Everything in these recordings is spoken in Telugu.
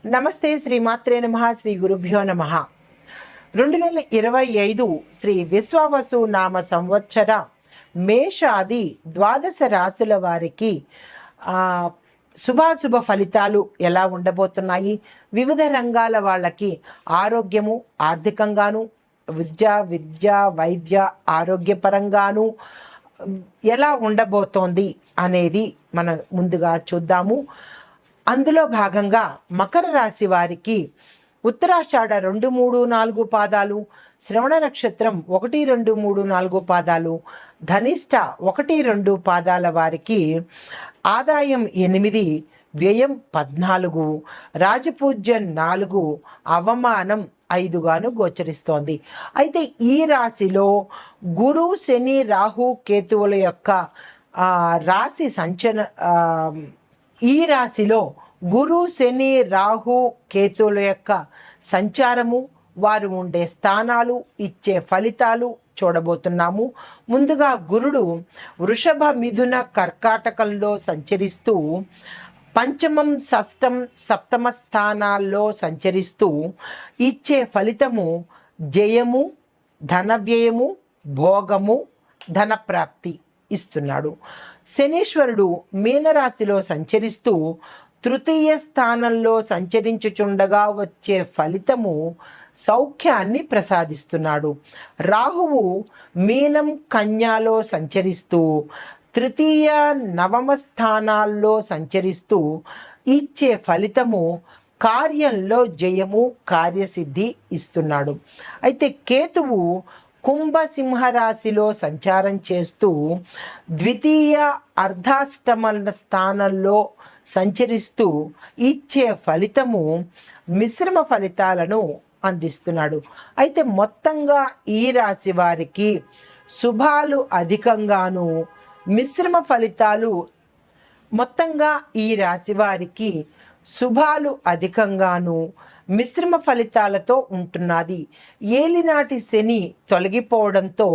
నమస్తే శ్రీమాత్రే నమః శ్రీ గురుభ్యో నమః 2025 శ్రీ విశ్వావసు నామ సంవత్సర మేషాది ద్వాదశ రాశుల వారికి శుభాశుభ ఫలితాలు ఎలా ఉండబోతున్నాయి, వివిధ రంగాల వాళ్ళకి ఆరోగ్యము ఆర్థికంగాను విద్య వైద్య ఆరోగ్యపరంగాను ఎలా ఉండబోతోంది అనేది మనం ముందుగా చూద్దాము. అందులో భాగంగా మకర రాశి వారికి ఉత్తరాషాఢ 2, 3, 4 పాదాలు, శ్రవణ నక్షత్రం 1, 2, 3, 4 పాదాలు, ధనిష్ట 1, 2 పాదాల వారికి ఆదాయం 8, వ్యయం 14, రాజపూజ్యం 4, అవమానం 5గాను గోచరిస్తోంది. అయితే ఈ రాశిలో గురు, శని, రాహు, కేతువుల యొక్క రాశి ఈ రాశిలో గురు, శని, రాహు, కేతువుల యొక్క సంచారము, వారు ఉండే స్థానాలు ఇచ్చే ఫలితాలు చూడబోతున్నాము. ముందుగా గురుడు వృషభ, మిథున, కర్కాటకంలో సంచరిస్తూ పంచమం, షష్టం, సప్తమ స్థానాల్లో సంచరిస్తూ ఇచ్చే ఫలితము జయము, ధన వ్యయము, భోగము, ధనప్రాప్తి ఇస్తున్నాడు. శనీశ్వరుడు మీనరాశిలో సంచరిస్తూ తృతీయ స్థానంలో సంచరించుచుండగా వచ్చే ఫలితము సౌఖ్యాన్ని ప్రసాదిస్తున్నాడు. రాహువు మీనం, కన్యాలో సంచరిస్తూ తృతీయ, నవమ స్థానాల్లో సంచరిస్తూ ఇచ్చే ఫలితము కార్యంలో జయము, కార్యసిద్ధి ఇస్తున్నాడు. అయితే కేతువు కుంభ, సింహరాశిలో సంచారం చేస్తూ ద్వితీయ, అర్ధాష్టమ స్థానంలో సంచరిస్తూ ఇచ్చే ఫలితము మిశ్రమ ఫలితాలను అందిస్తున్నాడు. అయితే మొత్తంగా ఈ రాశి వారికి శుభాలు అధికంగాను, మిశ్రమ ఫలితాలు మొత్తంగా ఈ రాశి వారికి శుభాలు అధికంగాను, మిశ్రమ ఫలితాలతో ఉంటున్నది. ఏలినాటి శని తొలగిపోవడంతో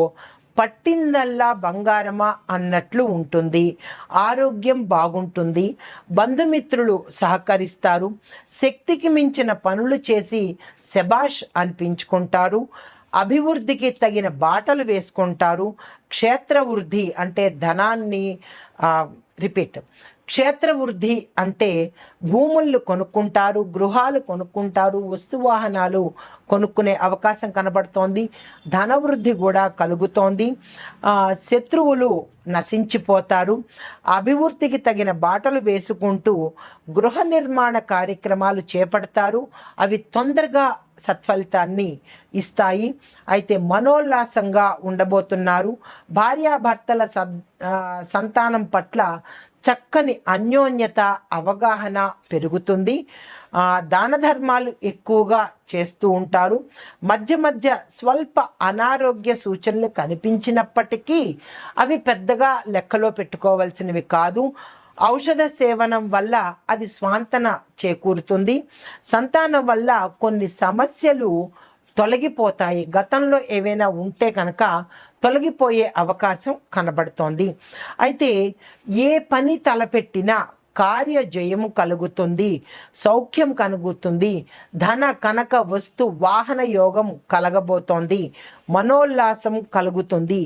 పట్టిందల్లా బంగారమా అన్నట్లు ఉంటుంది. ఆరోగ్యం బాగుంటుంది. బంధుమిత్రులు సహకరిస్తారు. శక్తికి మించిన పనులు చేసి శబాష్ అనిపించుకుంటారు. అభివృద్ధికి తగిన బాటలు వేసుకుంటారు. క్షేత్రవృద్ధి అంటే ధనాన్ని క్షేత్రవృద్ధి అంటే భూములు కొనుక్కుంటారు, గృహాలు కొనుక్కుంటారు, వస్తువాహనాలు కొనుక్కునే అవకాశం కనబడుతోంది. ధనవృద్ధి కూడా కలుగుతోంది. శత్రువులు నశించిపోతారు. అభివృద్ధికి తగిన బాటలు వేసుకుంటూ గృహ నిర్మాణ కార్యక్రమాలు చేపడతారు. అవి తొందరగా సత్ఫలితాన్ని ఇస్తాయి. అయితే మనోల్లాసంగా ఉండబోతున్నారు. భార్యాభర్తల సంతానం పట్ల చక్కని అన్యోన్యత, అవగాహన పెరుగుతుంది. దాన ధర్మాలు ఎక్కువగా చేస్తూ ఉంటారు. మధ్య మధ్య స్వల్ప అనారోగ్య సూచనలు కనిపించినప్పటికీ అవి పెద్దగా లెక్కలో పెట్టుకోవాల్సినవి కాదు. ఔషధ సేవనం వల్ల అది స్వాంతన చేకూరుతుంది. సంతానం వల్ల కొన్ని సమస్యలు తొలగిపోతాయి. గతంలో ఏవైనా ఉంటే కనుక తొలగిపోయే అవకాశం కనబడుతోంది. అయితే ఏ పని తలపెట్టినా కార్యజయము కలుగుతుంది, సౌఖ్యం కలుగుతుంది. ధన, కనక, వస్తు, వాహన యోగం కలగబోతోంది. మనోల్లాసం కలుగుతుంది.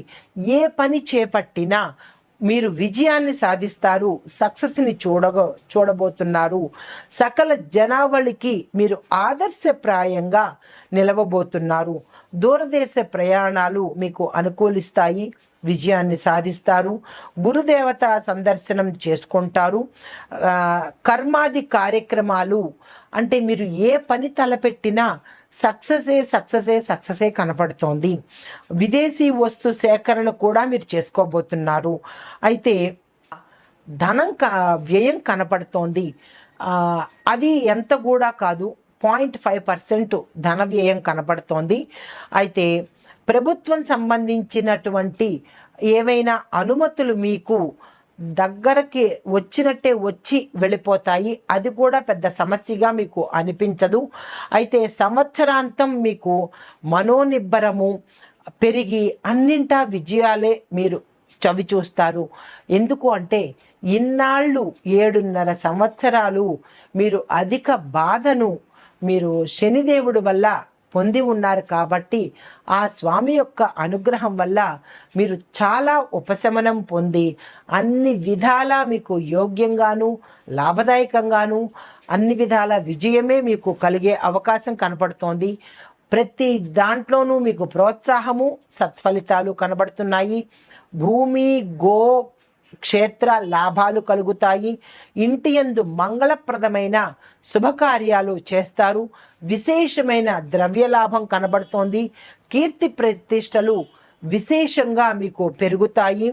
ఏ పని చేపట్టినా మీరు విజయాన్ని సాధిస్తారు. సక్సెస్ని చూడబోతున్నారు. సకల జనావళికి మీరు ఆదర్శప్రాయంగా నిలవబోతున్నారు. దూరదేశ ప్రయాణాలు మీకు అనుకూలిస్తాయి. విజయాన్ని సాధిస్తారు. గురుదేవత సందర్శనం చేసుకుంటారు. కర్మాది కార్యక్రమాలు అంటే మీరు ఏ పని తలపెట్టినా సక్సెసే కనపడుతోంది. విదేశీ వస్తు సేకరణ కూడా మీరు చేసుకోబోతున్నారు. అయితే ధనం వ్యయం కనపడుతోంది. అది ఎంత కూడా కాదు, 0.5% ధన వ్యయం కనపడుతోంది. అయితే ప్రభుత్వం సంబంధించినటువంటి ఏవైనా అనుమతులు మీకు దగ్గరకి వచ్చినట్టే వచ్చి వెళ్ళిపోతాయి. అది కూడా పెద్ద సమస్యగా మీకు అనిపించదు. అయితే సంవత్సరాంతం మీకు మనోనిబ్బరము పెరిగి అన్నింటా విజయాలే మీరు చవి చూస్తారు. ఎందుకు అంటే ఇన్నాళ్ళు 7.5 సంవత్సరాలు మీరు అధిక బాధను మీరు శనిదేవుడి వల్ల పొంది ఉన్నారు కాబట్టి ఆ స్వామి యొక్క అనుగ్రహం వల్ల మీరు చాలా ఉపశమనం పొంది అన్ని విధాలా మీకు యోగ్యంగాను లాభదాయకంగాను అన్ని విధాల విజయమే మీకు కలిగే అవకాశం కనపడుతోంది. ప్రతి దాంట్లోనూ మీకు ప్రోత్సాహము సత్ఫలితాలు కనబడుతున్నాయి. భూమి గో క్షేత్ర లాభాలు కలుగుతాయి. ఇంటి యందు మంగళప్రదమైన శుభకార్యాలు చేస్తారు. విశేషమైన ద్రవ్య లాభం కనబడుతోంది. కీర్తి ప్రతిష్టలు విశేషంగా మీకు పెరుగుతాయి.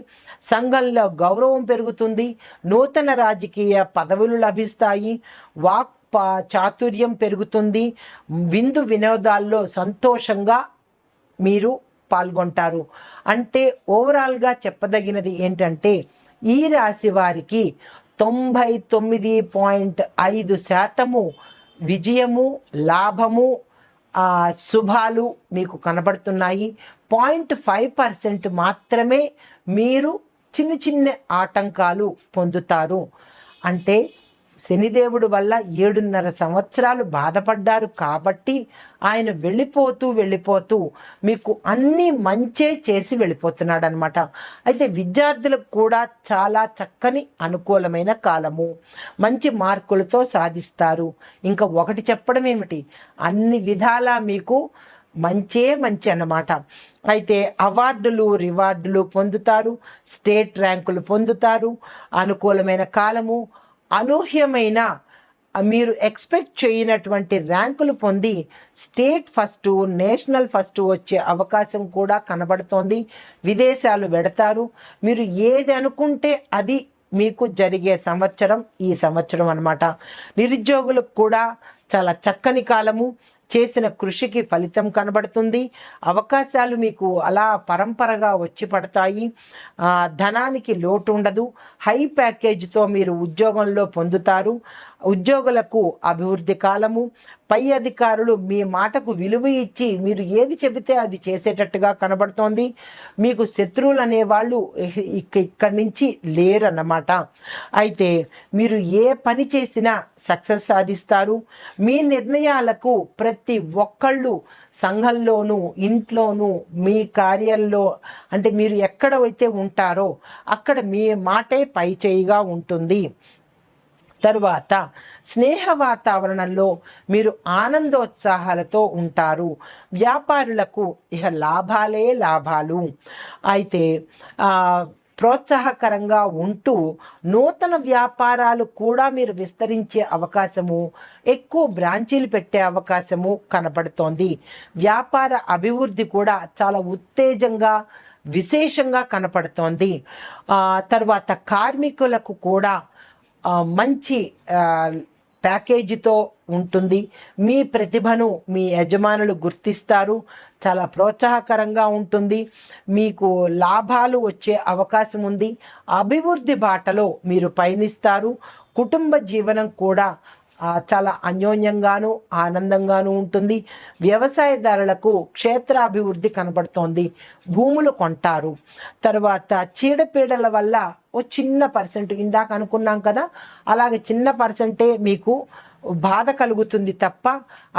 సంఘంలో గౌరవం పెరుగుతుంది. నూతన రాజకీయ పదవులు లభిస్తాయి. వాక్ చాతుర్యం పెరుగుతుంది. విందు వినోదాల్లో సంతోషంగా మీరు పాల్గొంటారు. అంటే ఓవరాల్గా చెప్పదగినది ఏంటంటే ఈ రాశి వారికి 99.5% విజయము లాభము శుభాలు మీకు కనబడుతున్నాయి. 0.5% మాత్రమే మీరు చిన్న చిన్న ఆటంకాలు పొందుతారు. అంటే శనిదేవుడు వల్ల 7.5 సంవత్సరాలు బాధపడ్డారు కాబట్టి ఆయన వెళ్ళిపోతూ మీకు అన్నీ మంచే చేసి వెళ్ళిపోతున్నాడు అనమాట. అయితే విద్యార్థులకు కూడా చాలా చక్కని అనుకూలమైన కాలము. మంచి మార్కులతో సాధిస్తారు. ఇంకా ఒకటి చెప్పడం ఏమిటి, అన్ని విధాలా మీకు మంచి అన్నమాట. అయితే అవార్డులు రివార్డులు పొందుతారు. స్టేట్ ర్యాంకులు పొందుతారు. అనుకూలమైన కాలము. అనూహ్యమైన మీరు ఎక్స్పెక్ట్ చేయనటువంటి ర్యాంకులు పొంది స్టేట్ ఫస్ట్ నేషనల్ ఫస్ట్ వచ్చే అవకాశం కూడా కనబడుతోంది. విదేశాలు వెడతారు. మీరు ఏది అనుకుంటే అది మీకు జరిగే సంవత్సరం ఈ సంవత్సరం అన్నమాట. నిరుద్యోగులకు కూడా చాలా చక్కని కాలము. చేసిన కృషికి ఫలితం కనబడుతుంది. అవకాశాలు మీకు అలా పరంపరగా వచ్చి పడతాయి. ధనానికి లోటు ఉండదు. హై ప్యాకేజీతో మీరు ఉద్యోగంలో పొందుతారు. ఉద్యోగులకు అభివృద్ధి కాలము. పై అధికారులు మీ మాటకు విలువ ఇచ్చి మీరు ఏది చెబితే అది చేసేటట్టుగా కనబడుతోంది. మీకు శత్రువులు అనేవాళ్ళు ఇక్కడి నుంచి లేరన్నమాట. అయితే మీరు ఏ పని చేసినా సక్సెస్ సాధిస్తారు. మీ నిర్ణయాలకు ప్రతి ఒక్కళ్ళు సంఘంలోనూ ఇంట్లోనూ మీ కార్యాల్లో అంటే మీరు ఎక్కడైతే ఉంటారో అక్కడ మీ మాటే పై చేయిగా ఉంటుంది. తరువాత స్నేహ వాతావరణంలో మీరు ఆనందోత్సాహాలతో ఉంటారు. వ్యాపారులకు ఇక లాభాలే లాభాలు. అయితే ప్రోత్సాహకరంగా ఉంటూ నూతన వ్యాపారాలు కూడా మీరు విస్తరించే అవకాశము, ఎక్కువ బ్రాంచీలు పెట్టే అవకాశము కనపడుతోంది. వ్యాపార అభివృద్ధి కూడా చాలా ఉత్తేజంగా విశేషంగా కనపడుతోంది. తర్వాత కార్మికులకు కూడా మంచి ప్యాకేజీతో ఉంటుంది. మీ ప్రతిభను మీ యజమానులు గుర్తిస్తారు. చాలా ప్రోత్సాహకరంగా ఉంటుంది. మీకు లాభాలు వచ్చే అవకాశం ఉంది. అభివృద్ధి బాటలో మీరు పయనిస్తారు. కుటుంబ జీవనం కూడా చాలా అన్యోన్యంగాను ఆనందంగాను ఉంటుంది. వ్యవసాయదారులకు క్షేత్రాభివృద్ధి కనబడుతోంది. భూములు కొంటారు. తర్వాత చీడపీడల వల్ల ఓ చిన్న పర్సెంట్ ఇందాక అనుకున్నాం కదా, అలాగే చిన్న పర్సెంటే మీకు బాధ కలుగుతుంది తప్ప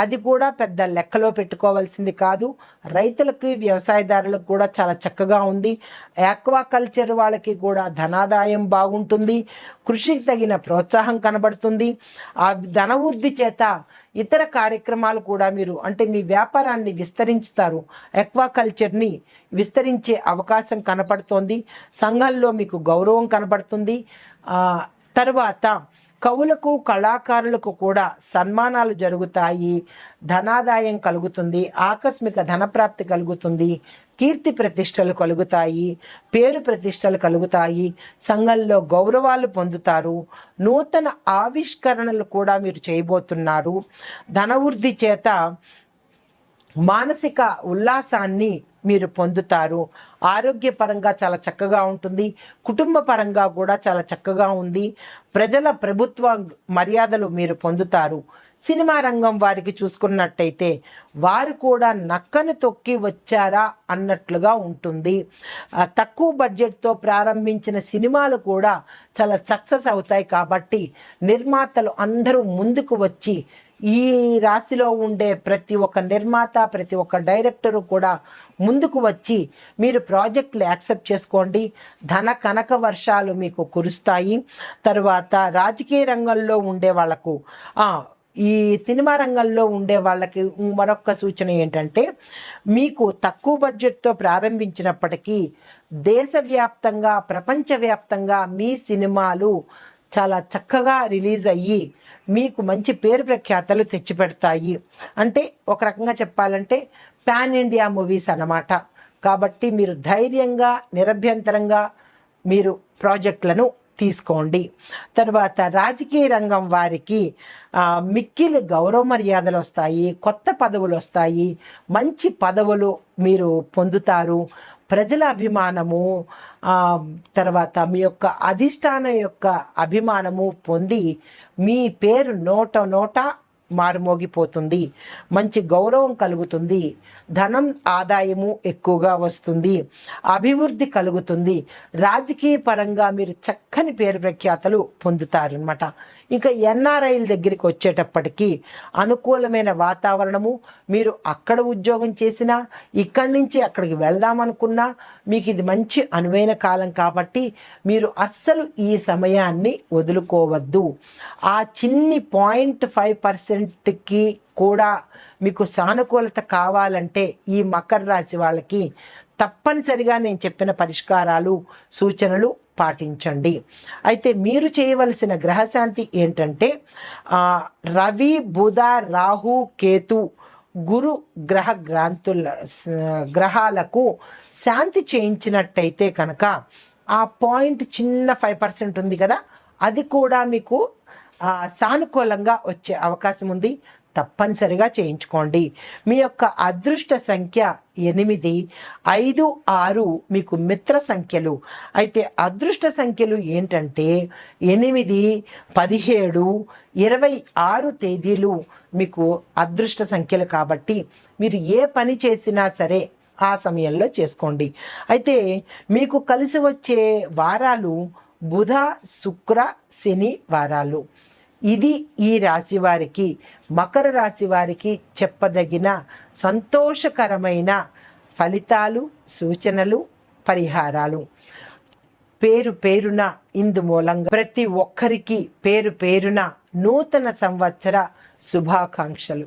అది కూడా పెద్ద లెక్కలో పెట్టుకోవాల్సింది కాదు. రైతులకి వ్యవసాయదారులకు కూడా చాలా చక్కగా ఉంది. ఆక్వాకల్చర్ వాళ్ళకి కూడా ధనాదాయం బాగుంటుంది. కృషికి తగిన ప్రోత్సాహం కనబడుతుంది. ఆ ధనవృద్ధి చేత ఇతర కార్యక్రమాలు కూడా మీరు అంటే మీ వ్యాపారాన్ని విస్తరించుతారు. ఆక్వాకల్చర్ని విస్తరించే అవకాశం కనపడుతోంది. సంఘంలో మీకు గౌరవం కనబడుతుంది. తర్వాత కవులకు కళాకారులకు కూడా సన్మానాలు జరుగుతాయి. ధనాదాయం కలుగుతుంది. ఆకస్మిక ధనప్రాప్తి కలుగుతుంది. కీర్తి ప్రతిష్టలు కలుగుతాయి. పేరు ప్రతిష్టలు కలుగుతాయి. సంఘంలో గౌరవాలు పొందుతారు. నూతన ఆవిష్కరణలు కూడా మీరు చేయబోతున్నారు. ధనవృద్ధి చేత మానసిక ఉల్లాసాన్ని మీరు పొందుతారు. ఆరోగ్యపరంగా చాలా చక్కగా ఉంటుంది. కుటుంబ పరంగా కూడా చాలా చక్కగా ఉంది. ప్రభుత్వ మర్యాదలు మీరు పొందుతారు. సినిమా రంగం వారికి చూసుకున్నట్టయితే వారు కూడా నక్కను తొక్కి వచ్చారా అన్నట్లుగా ఉంటుంది. తక్కువ బడ్జెట్తో ప్రారంభించిన సినిమాలు కూడా చాలా సక్సెస్ అవుతాయి. కాబట్టి నిర్మాతలు అందరూ ముందుకు వచ్చి ఈ రాశిలో ఉండే ప్రతి ఒక్క నిర్మాత, ప్రతి ఒక్క డైరెక్టరు కూడా ముందుకు వచ్చి మీరు ప్రాజెక్టులు యాక్సెప్ట్ చేసుకోండి. ధన కనక వర్షాలు మీకు కురుస్తాయి. తరువాత రాజకీయ రంగంలో ఉండే వాళ్ళకు, ఈ సినిమా రంగంలో ఉండే వాళ్ళకి మరొక సూచన ఏంటంటే, మీకు తక్కువ బడ్జెట్తో ప్రారంభించినప్పటికీ దేశవ్యాప్తంగా, ప్రపంచవ్యాప్తంగా మీ సినిమాలు చాలా చక్కగా రిలీజ్ అయ్యి మీకు మంచి పేరు ప్రఖ్యాతలు తెచ్చిపెడతాయి. అంటే ఒక రకంగా చెప్పాలంటే పాన్ ఇండియా మూవీస్ అన్నమాట. కాబట్టి మీరు ధైర్యంగా, నిరభ్యంతరంగా మీరు ప్రాజెక్టులను తీసుకోండి. తర్వాత రాజకీయ రంగం వారికి మిక్కిలి గౌరవ మర్యాదలు వస్తాయి, కొత్త పదవులు వస్తాయి, మంచి పదవులు మీరు పొందుతారు. ప్రజల అభిమానము, తర్వాత మీ యొక్క అధిష్టానం యొక్క అభిమానము పొంది మీ పేరు నోట మారుమోగిపోతుంది. మంచి గౌరవం కలుగుతుంది. ధనం ఆదాయము ఎక్కువగా వస్తుంది. అభివృద్ధి కలుగుతుంది. రాజకీయ పరంగా మీరు చక్కని పేరు ప్రఖ్యాతలు పొందుతారనమాట. ఇంకా ఎన్ఆర్ఐల దగ్గరికి వచ్చేటప్పటికీ అనుకూలమైన వాతావరణము. మీరు అక్కడ ఉద్యోగం చేసినా, ఇక్కడి నుంచి అక్కడికి వెళ్దామనుకున్నా మీకు ఇది మంచి అనువైన కాలం. కాబట్టి మీరు అస్సలు ఈ సమయాన్ని వదులుకోవద్దు. ఆ చిన్ని 0.5%కి కూడా మీకు సానుకూలత కావాలంటే ఈ మకర రాశి వాళ్ళకి తప్పనిసరిగా నేను చెప్పిన పరిష్కారాలు, సూచనలు పాటించండి. అయితే మీరు చేయవలసిన గ్రహశాంతి ఏంటంటే, రవి, బుధ, రాహు, కేతు, గురు గ్రహాలకు శాంతి చేయించినట్టయితే కనుక ఆ పాయింట్ చిన్న 5% ఉంది కదా, అది కూడా మీకు సానుకూలంగా వచ్చే అవకాశం ఉంది. తప్పనిసరిగా చేయించుకోండి. మీ యొక్క అదృష్ట సంఖ్య 8, 5, 6 మీకు మిత్ర సంఖ్యలు. అయితే అదృష్ట సంఖ్యలు ఏంటంటే 8, 17, 26 తేదీలు మీకు అదృష్ట సంఖ్యలు. కాబట్టి మీరు ఏ పని చేసినా సరే ఆ సమయంలో చేసుకోండి. అయితే మీకు కలిసి వచ్చే వారాలు బుధ, శుక్ర, శని వారాలు. ఇది ఈ రాశి వారికి, మకర రాశి వారికి చెప్పదగిన సంతోషకరమైన ఫలితాలు, సూచనలు, పరిహారాలు. పేరున ఇందు మూలంగా ప్రతి ఒక్కరికి పేరున నూతన సంవత్సర శుభాకాంక్షలు.